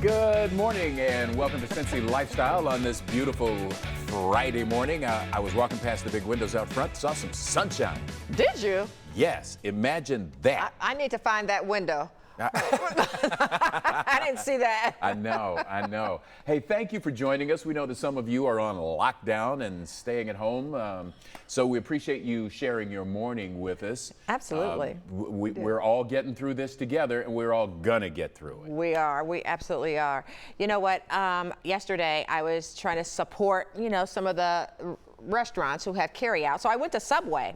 Good morning and welcome to Cincy Lifestyle on this beautiful Friday morning. I was walking past the big windows out front, saw some sunshine. Did you? Yes, imagine that. I need to find that window. I didn't see that. I know. Hey, thank you for joining us. We know that some of you are on lockdown and staying at home, so we appreciate you sharing your morning with us. Absolutely. We're all getting through this together, and we're all gonna get through it. We are. We absolutely are. You know what? Yesterday, I was trying to support, some of the restaurants who have carry out. So I went to Subway,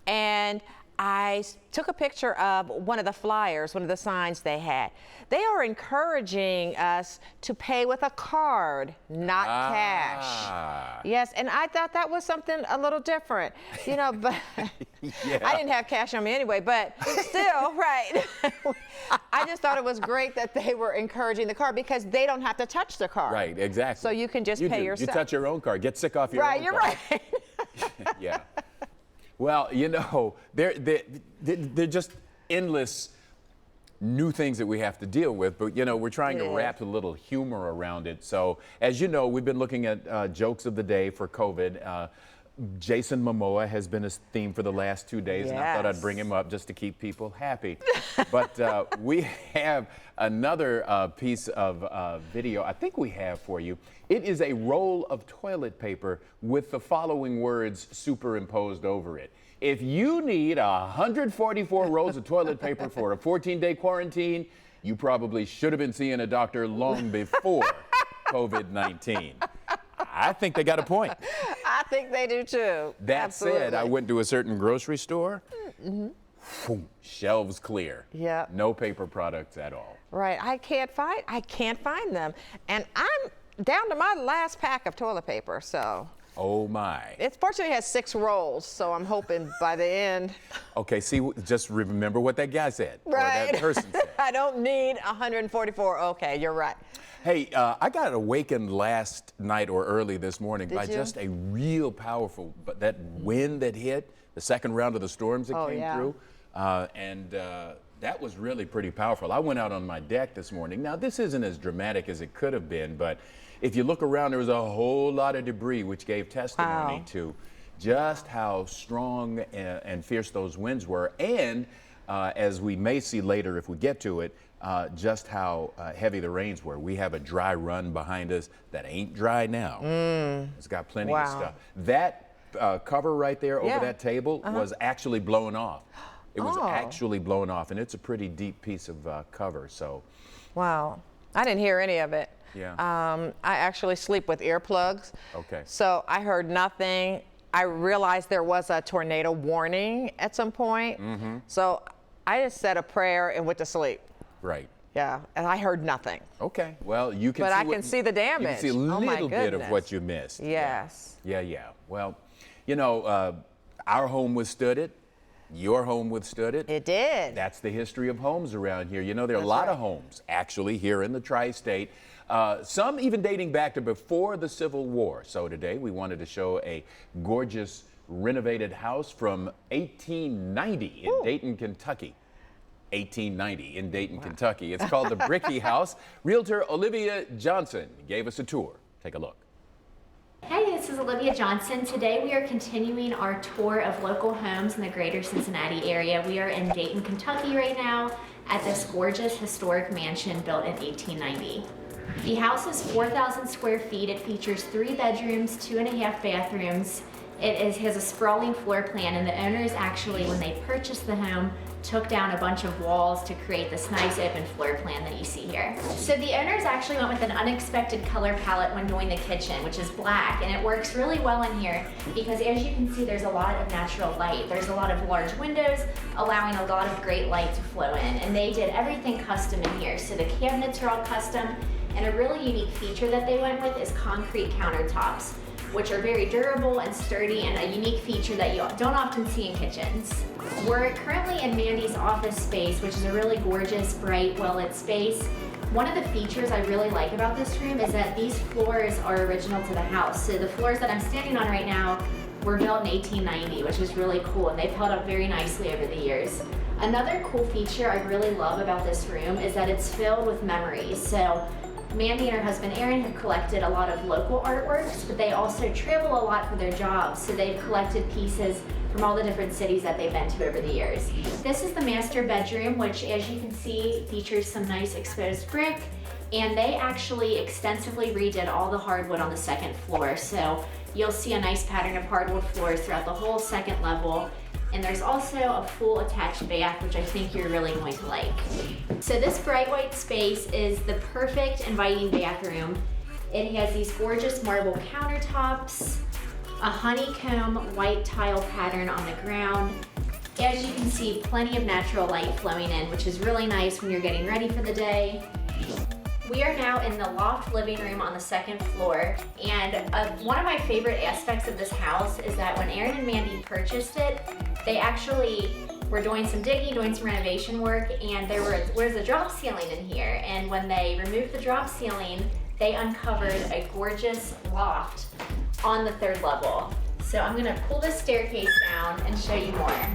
and I took a picture of one of the flyers, one of the signs they had. They are encouraging us to pay with a card, not cash. Yes, and I thought that was something a little different, but Yeah. I didn't have cash on me anyway, but still, right. I just thought it was great that they were encouraging the card because they don't have to touch the card. Right, exactly. So you can just pay yourself. You touch your own card, get sick off your own Right, you're card. right. Yeah. Well, they're just endless new things that we have to deal with, but we're trying to wrap a little humor around it. So, as you know, we've been looking at jokes of the day for COVID. Jason Momoa has been a theme for the last 2 days, and I thought I'd bring him up just to keep people happy. But we have another piece of video I think we have for you. It is a roll of toilet paper with the following words superimposed over it. If you need 144 rolls of toilet paper for a 14-day quarantine, you probably should have been seeing a doctor long before COVID-19. I think they got a point. I think they do too. That Absolutely. said, I went to a certain grocery store. Shelves clear. Yeah. No paper products at all. Right. I can't find them. And I'm down to my last pack of toilet paper, so. Oh my. It fortunately has 6 rolls, so I'm hoping by the end. Okay, see, just remember what that guy said. Right. Or that person said. I don't need 144. Okay, you're right. Hey, I got awakened last night or early this morning by just a real powerful, but that wind that hit, the second round of the storms that came through, and that was really pretty powerful. I went out on my deck this morning. Now, this isn't as dramatic as it could have been, but if you look around, there was a whole lot of debris, which gave testimony to just how strong and fierce those winds were, and as we may see later if we get to it, just how heavy the rains were. We have a dry run behind us that ain't dry now. It's got plenty of stuff. That cover right there over that table was actually blown off. It was actually blown off, and it's a pretty deep piece of cover. So, wow, I didn't hear any of it. Yeah. I actually sleep with earplugs. Okay. So I heard nothing. I realized there was a tornado warning at some point. So I just said a prayer and went to sleep. Right. Yeah, and I heard nothing. Okay. Well, you can. But see I can see the damage. You can see a little bit of what you missed. Yes. Yeah. Well, our home withstood it. Your home withstood it. It did. That's the history of homes around here. There are a lot of homes actually here in the tri-state. Some even dating back to before the Civil War. So today we wanted to show a gorgeous renovated house from 1890 in Dayton, Kentucky. 1890 in Dayton, Kentucky. It's called the Bricky House. Realtor Olivia Johnson gave us a tour. Take a look. Hey, this is Olivia Johnson. Today we are continuing our tour of local homes in the greater Cincinnati area. We are in Dayton, Kentucky right now at this gorgeous historic mansion built in 1890. The house is 4,000 square feet. It features 3 bedrooms, 2.5 bathrooms. It has a sprawling floor plan, and the owners actually, when they purchased the home, took down a bunch of walls to create this nice open floor plan that you see here. So the owners actually went with an unexpected color palette when doing the kitchen, which is black, and it works really well in here because as you can see, there's a lot of natural light. There's a lot of large windows, allowing a lot of great light to flow in, and they did everything custom in here. So the cabinets are all custom, and a really unique feature that they went with is concrete countertops, which are very durable and sturdy and a unique feature that you don't often see in kitchens. We're currently in Mandy's office space, which is a really gorgeous, bright, well-lit space. One of the features I really like about this room is that these floors are original to the house. So the floors that I'm standing on right now were built in 1890, which is really cool, and they've held up very nicely over the years. Another cool feature I really love about this room is that it's filled with memories. So Mandy and her husband Aaron have collected a lot of local artworks, but they also travel a lot for their jobs, so they've collected pieces from all the different cities that they've been to over the years. This is the master bedroom, which, as you can see, features some nice exposed brick, and they actually extensively redid all the hardwood on the second floor, so you'll see a nice pattern of hardwood floors throughout the whole second level. And there's also a full attached bath, which I think you're really going to like. So this bright white space is the perfect inviting bathroom. It has these gorgeous marble countertops, a honeycomb white tile pattern on the ground. As you can see, plenty of natural light flowing in, which is really nice when you're getting ready for the day. We are now in the loft living room on the second floor, and one of my favorite aspects of this house is that when Aaron and Mandy purchased it, they actually were doing some digging, doing some renovation work, and there was a drop ceiling in here, and when they removed the drop ceiling, they uncovered a gorgeous loft on the third level. So I'm gonna pull this staircase down and show you more.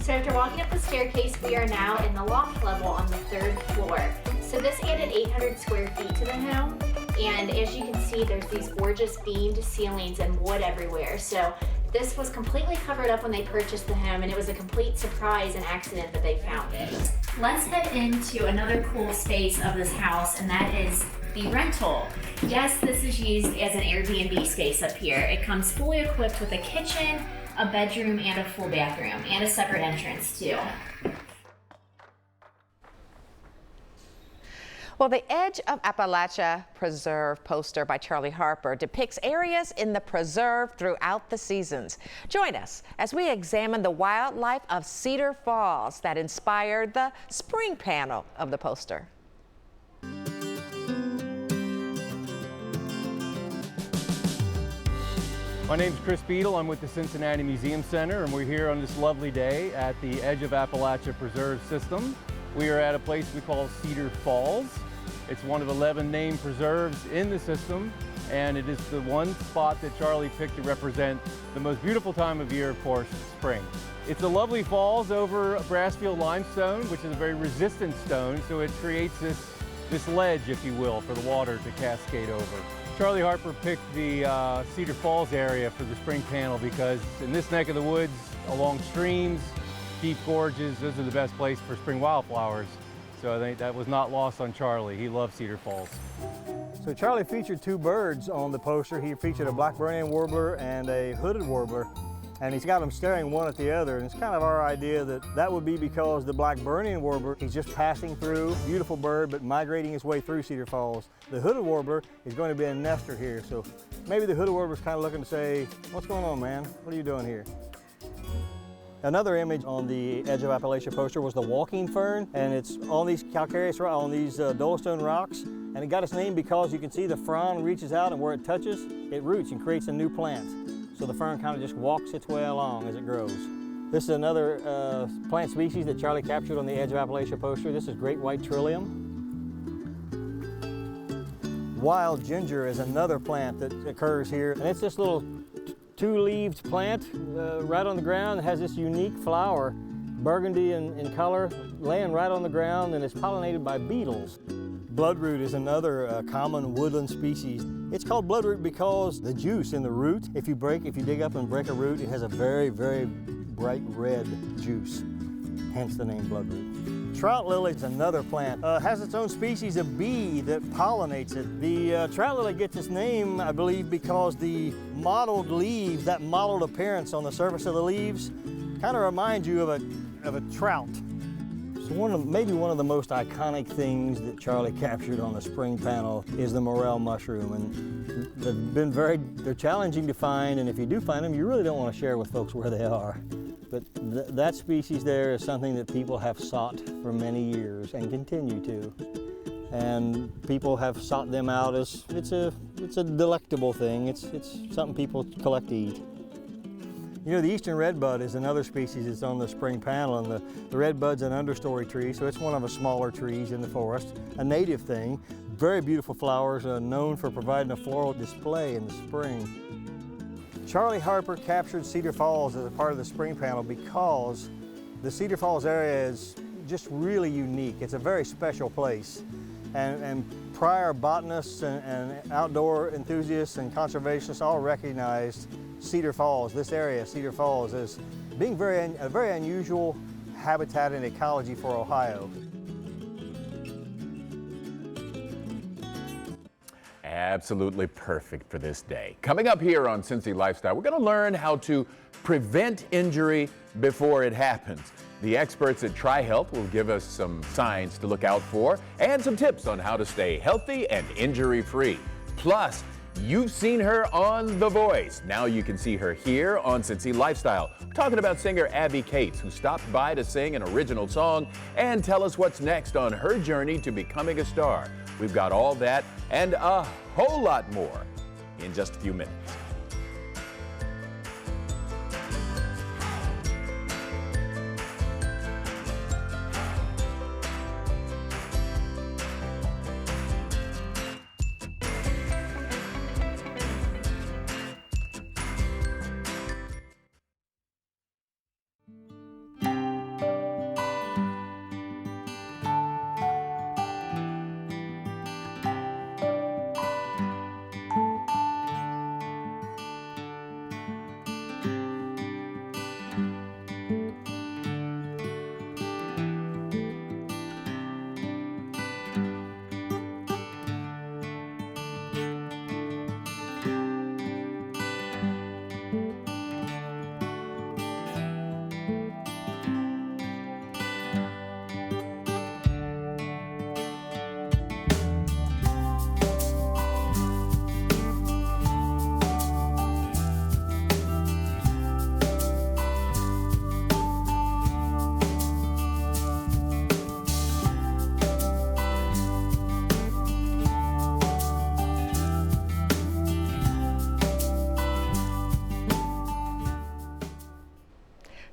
So after walking up the staircase, we are now in the loft level on the third floor. So this added 800 square feet to the home, and as you can see, there's these gorgeous beamed ceilings and wood everywhere. So this was completely covered up when they purchased the home, and it was a complete surprise and accident that they found it. Let's head into another cool space of this house, and that is the rental. Yes, this is used as an Airbnb space up here. It comes fully equipped with a kitchen, a bedroom, and a full bathroom, and a separate entrance too. Well, the Edge of Appalachia Preserve poster by Charlie Harper depicts areas in the preserve throughout the seasons. Join us as we examine the wildlife of Cedar Falls that inspired the spring panel of the poster. My name's Chris Beadle. I'm with the Cincinnati Museum Center, and we're here on this lovely day at the Edge of Appalachia Preserve System. We are at a place we call Cedar Falls. It's one of 11 named preserves in the system, and it is the one spot that Charlie picked to represent the most beautiful time of year, of course, spring. It's a lovely falls over Brassfield limestone, which is a very resistant stone, so it creates this ledge, if you will, for the water to cascade over. Charlie Harper picked the Cedar Falls area for the spring panel because in this neck of the woods, along streams, deep gorges, those are the best place for spring wildflowers. So I think that was not lost on Charlie. He loves Cedar Falls. So Charlie featured two birds on the poster. He featured a black-burnian warbler and a hooded warbler, and he's got them staring one at the other. And it's kind of our idea that that would be because the black-burnian warbler, he's just passing through, beautiful bird, but migrating his way through Cedar Falls. The hooded warbler is going to be a nester here. So maybe the hooded warbler is kind of looking to say, what's going on, man? What are you doing here? Another image on the Edge of Appalachia poster was the walking fern, and it's on these calcareous rocks, on these dolostone rocks, and it got its name because you can see the frond reaches out, and where it touches, it roots and creates a new plant. So the fern kind of just walks its way along as it grows. This is another plant species that Charlie captured on the Edge of Appalachia poster. This is great white trillium. Wild ginger is another plant that occurs here, and it's this little two-leaved plant right on the ground. It has this unique flower, burgundy in color, laying right on the ground, and it's pollinated by beetles. Bloodroot is another common woodland species. It's called bloodroot because the juice in the root, if you dig up and break a root, it has a very, very bright red juice, hence the name bloodroot. Trout lily is another plant. Has its own species of bee that pollinates it. The trout lily gets its name, I believe, because the mottled leaves, that mottled appearance on the surface of the leaves, kind of reminds you of a trout. So maybe one of the most iconic things that Charlie captured on the spring panel is the morel mushroom, and they're challenging to find, and if you do find them, you really don't want to share with folks where they are. But that species there is something that people have sought for many years and continue to. And people have sought them out as it's a delectable thing. It's something people collect to eat. You know, the eastern redbud is another species that's on the spring panel, and the redbud's an understory tree, so it's one of the smaller trees in the forest, a native thing. Very beautiful flowers, known for providing a floral display in the spring. Charlie Harper captured Cedar Falls as a part of the spring panel because the Cedar Falls area is just really unique. It's a very special place. and prior botanists and outdoor enthusiasts and conservationists all recognized Cedar Falls, this area, Cedar Falls, as being a very unusual habitat and ecology for Ohio. Absolutely perfect for this day. Coming up here on Cincy Lifestyle, we're going to learn how to prevent injury before it happens. The experts at TriHealth will give us some signs to look out for and some tips on how to stay healthy and injury-free. Plus, you've seen her on The Voice. Now you can see her here on Cincy Lifestyle. We're talking about singer Abbey Cates, who stopped by to sing an original song and tell us what's next on her journey to becoming a star. We've got all that and a whole lot more in just a few minutes.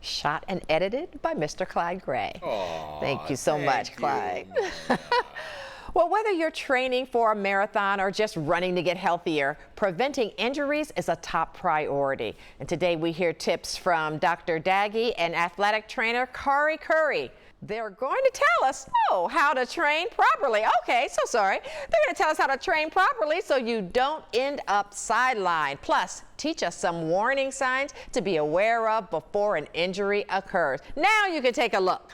Shot and edited by Mr. Clyde Gray. Aww, thank you so much, Clyde. Well, whether you're training for a marathon or just running to get healthier, preventing injuries is a top priority. And today we hear tips from Dr. Daggy and athletic trainer Khari. They're going to tell us how to train properly. Okay, so sorry. They're going to tell us how to train properly so you don't end up sidelined. Plus, teach us some warning signs to be aware of before an injury occurs. Now you can take a look.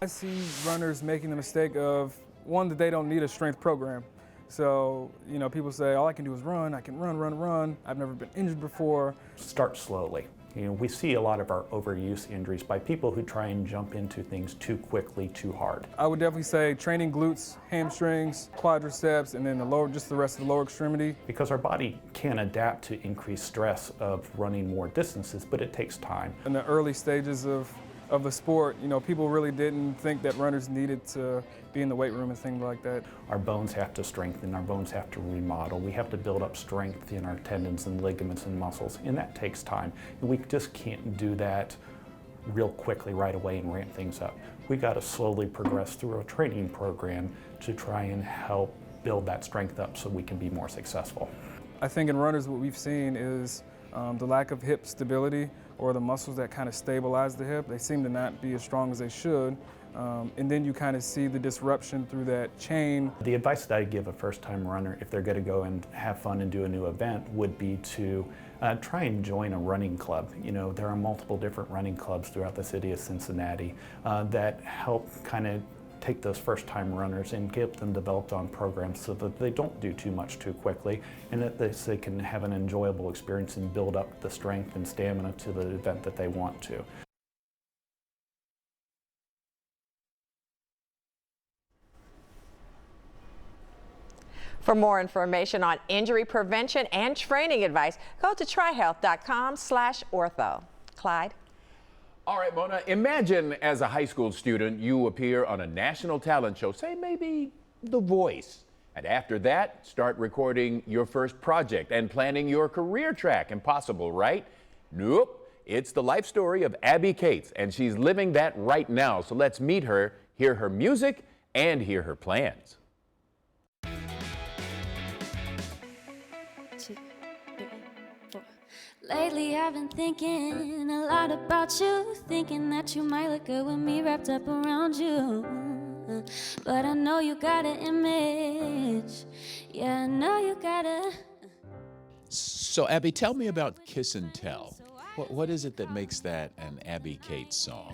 I see runners making the mistake of, one, that they don't need a strength program. So, you know, people say, all I can do is run. I can run. I've never been injured before. Start slowly. You know, we see a lot of our overuse injuries by people who try and jump into things too quickly, too hard. I would definitely say training glutes, hamstrings, quadriceps, and then just the rest of the lower extremity. Because our body can adapt to increased stress of running more distances, but it takes time. In the early stages of the sport, you know, people really didn't think that runners needed to be in the weight room and things like that. Our bones have to strengthen, our bones have to remodel. We have to build up strength in our tendons and ligaments and muscles, and that takes time. And we just can't do that real quickly right away and ramp things up. We got to slowly progress through a training program to try and help build that strength up so we can be more successful. I think in runners what we've seen is the lack of hip stability, or the muscles that kind of stabilize the hip. They seem to not be as strong as they should. And then you kind of see the disruption through that chain. The advice that I give a first-time runner, if they're going to go and have fun and do a new event, would be to try and join a running club. You know, there are multiple different running clubs throughout the city of Cincinnati that help kind of take those first-time runners and get them developed on programs so that they don't do too much too quickly, and that they can have an enjoyable experience and build up the strength and stamina to the event that they want to. For more information on injury prevention and training advice, go to trihealth.com/ortho. Clyde? All right, Mona, imagine as a high school student, you appear on a national talent show, say maybe The Voice. And after that, start recording your first project and planning your career track. Impossible, right? Nope. It's the life story of Abbey Cates, and she's living that right now. So let's meet her, hear her music, and hear her plans. Lately I've been thinking a lot about you, thinking that you might look good with me wrapped up around you. But I know you got an image. Yeah, I know you got a. So, Abby, tell me about Kiss and Tell. What is it that makes that an Abbey Cates song?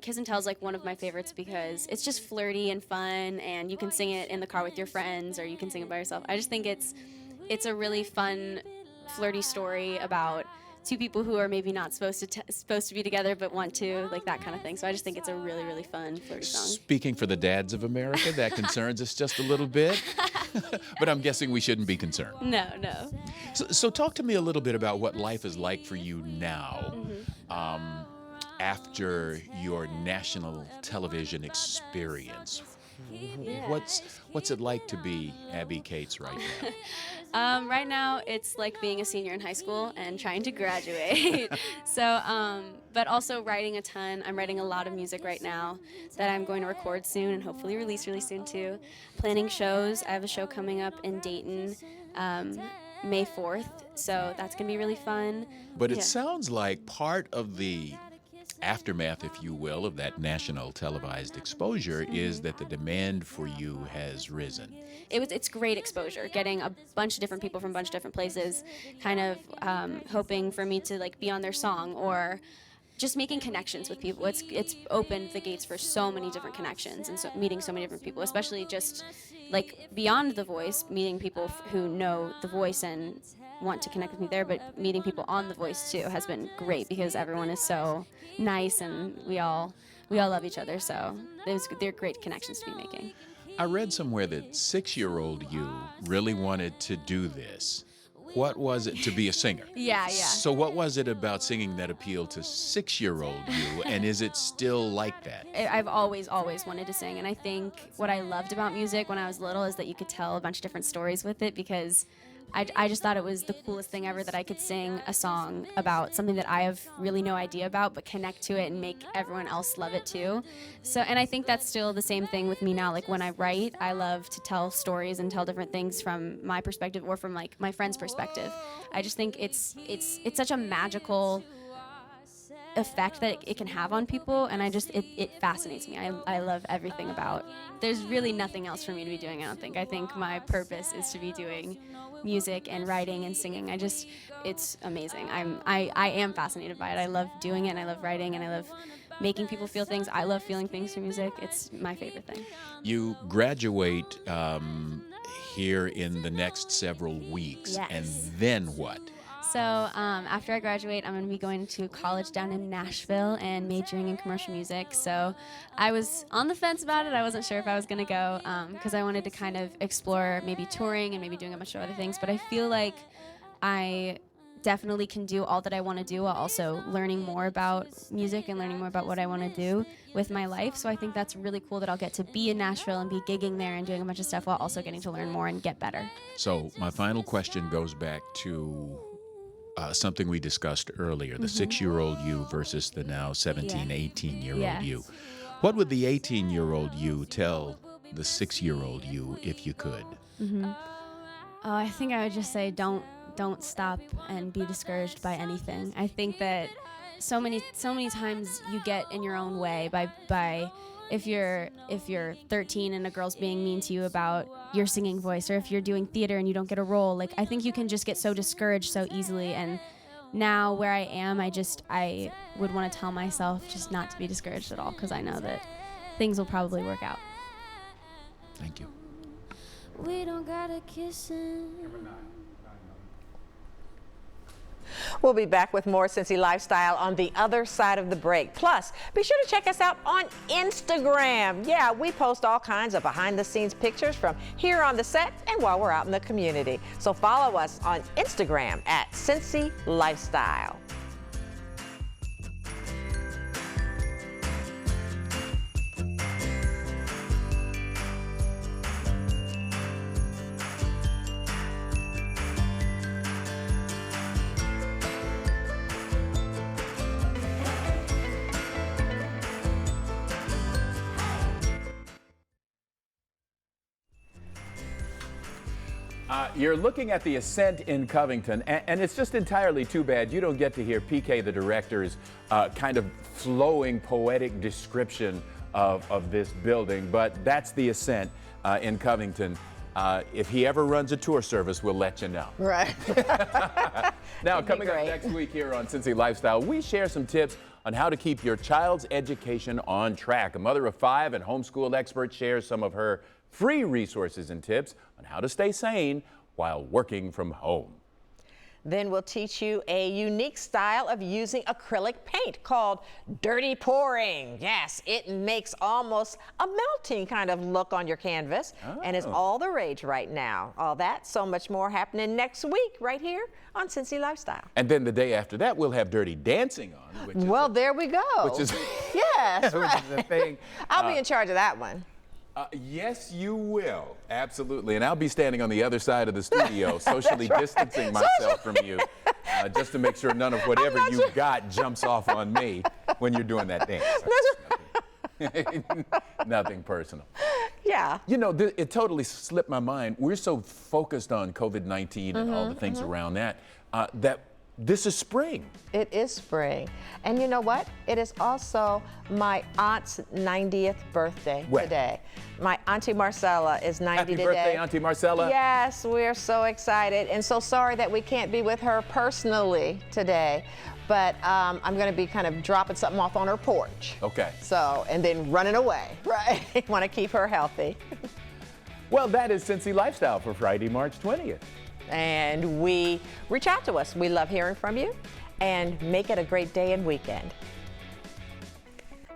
Kiss and Tell is like one of my favorites because it's just flirty and fun, and you can sing it in the car with your friends, or you can sing it by yourself. I just think it's a really fun, flirty story about two people who are maybe not supposed to be together but want to, like that kind of thing. So I just think it's a really, really fun, flirty song. Speaking for the dads of America, that concerns us just a little bit. But I'm guessing we shouldn't be concerned. No. So talk to me a little bit about what life is like for you now, after your national television experience. Yeah. What's it like to be Abbey Cates right now? Right now, it's like being a senior in high school and trying to graduate. So, but also writing a ton. I'm writing a lot of music right now that I'm going to record soon and hopefully release really soon too. Planning shows. I have a show coming up in Dayton, May 4th. So that's going to be really fun. But it sounds like part of the aftermath, if you will, of that national televised exposure is that the demand for you has risen. It's great exposure, getting a bunch of different people from a bunch of different places, kind of hoping for me to like be on their song, or just making connections with people. It's opened the gates for so many different connections and so meeting so many different people, especially just like beyond The Voice, meeting people who know The Voice and want to connect with me there, but meeting people on The Voice too has been great because everyone is so nice and we all love each other. So they're great connections to be making. I read somewhere that 6-year-old you really wanted to do this. What was it to be a singer? Yeah. So what was it about singing that appealed to 6-year-old you, and is it still like that? I've always wanted to sing, and I think what I loved about music when I was little is that you could tell a bunch of different stories with it, because I just thought it was the coolest thing ever that I could sing a song about something that I have really no idea about, but connect to it and make everyone else love it too. So, and I think that's still the same thing with me now. Like when I write, I love to tell stories and tell different things from my perspective or from like my friend's perspective. I just think it's such a magical effect that it can have on people, and it fascinates me. I love everything about. There's really nothing else for me to be doing, I don't think. I think my purpose is to be doing music and writing and singing. It's amazing. I am fascinated by it. I love doing it, and I love writing, and I love making people feel things. I love feeling things through music. It's my favorite thing. You graduate here in the next several weeks, Yes. and then what? So after I graduate, I'm going to be going to college down in Nashville and majoring in commercial music. So I was on the fence about it. I wasn't sure if I was going to go because I wanted to kind of explore maybe touring and maybe doing a bunch of other things. But I feel like I definitely can do all that I want to do while also learning more about music and learning more about what I want to do with my life. So I think that's really cool that I'll get to be in Nashville and be gigging there and doing a bunch of stuff while also getting to learn more and get better. So my final question goes back to something we discussed earlier, the 6-year-old you versus the now 17, 18-year-old you. What would the 18-year-old you tell the 6-year-old you if you could? I think I would just say don't stop and be discouraged by anything. I think that so many times you get in your own way by if you're 13 and a girl's being mean to you about your singing voice, or if you're doing theater and you don't get a role. Like, I think you can just get so discouraged so easily. And now where I am, I would want to tell myself just not to be discouraged at all, because I know that things will probably work out. Thank you. We don't gotta kiss him. We'll be back with more Cincy Lifestyle on the other side of the break. Plus, be sure to check us out on Instagram. Yeah, we post all kinds of behind-the-scenes pictures from here on the set and while we're out in the community. So follow us on Instagram at Cincy Lifestyle. You're looking at the Ascent in Covington, and it's just entirely too bad you don't get to hear PK, the director's kind of flowing, poetic description of this building. But that's the Ascent in Covington. If he ever runs a tour service, we'll let you know. Right. Now, coming up next week here on Cincy Lifestyle, we share some tips on how to keep your child's education on track. A mother of 5 and homeschool expert shares some of her free resources and tips on how to stay sane while working from home. Then we'll teach you a unique style of using acrylic paint called dirty pouring. Yes, it makes almost a melting kind of look on your canvas and is all the rage right now. All that, so much more happening next week right here on Cincy Lifestyle. And then the day after that, we'll have Dirty Dancing on. Which well, is there we go. Which is, yes, which right. is the thing. I'll be in charge of that one. Yes, you will. Absolutely. And I'll be standing on the other side of the studio, socially distancing myself from you, just to make sure none of whatever you got jumps off on me when you're doing that dance. Nothing personal. Yeah. You know, it totally slipped my mind. We're so focused on COVID-19 and all the things around that, that this is spring. It is spring. And you know what? It is also my aunt's 90th birthday today. My Auntie Marcella is 90 Happy today. Happy birthday, Auntie Marcella. Yes, we're so excited and so sorry that we can't be with her personally today. But I'm going to be kind of dropping something off on her porch. Okay. So, and then running away, right? Want to keep her healthy. Well, that is Cincy Lifestyle for Friday, March 20th. And reach out to us. We love hearing from you, and make it a great day and weekend.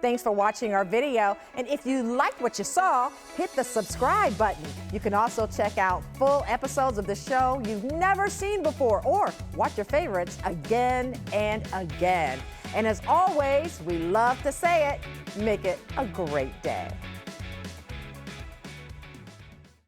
Thanks for watching our video, and if you liked what you saw, hit the subscribe button. You can also check out full episodes of the show you've never seen before, or watch your favorites again and again. And as always, we love to say it, make it a great day.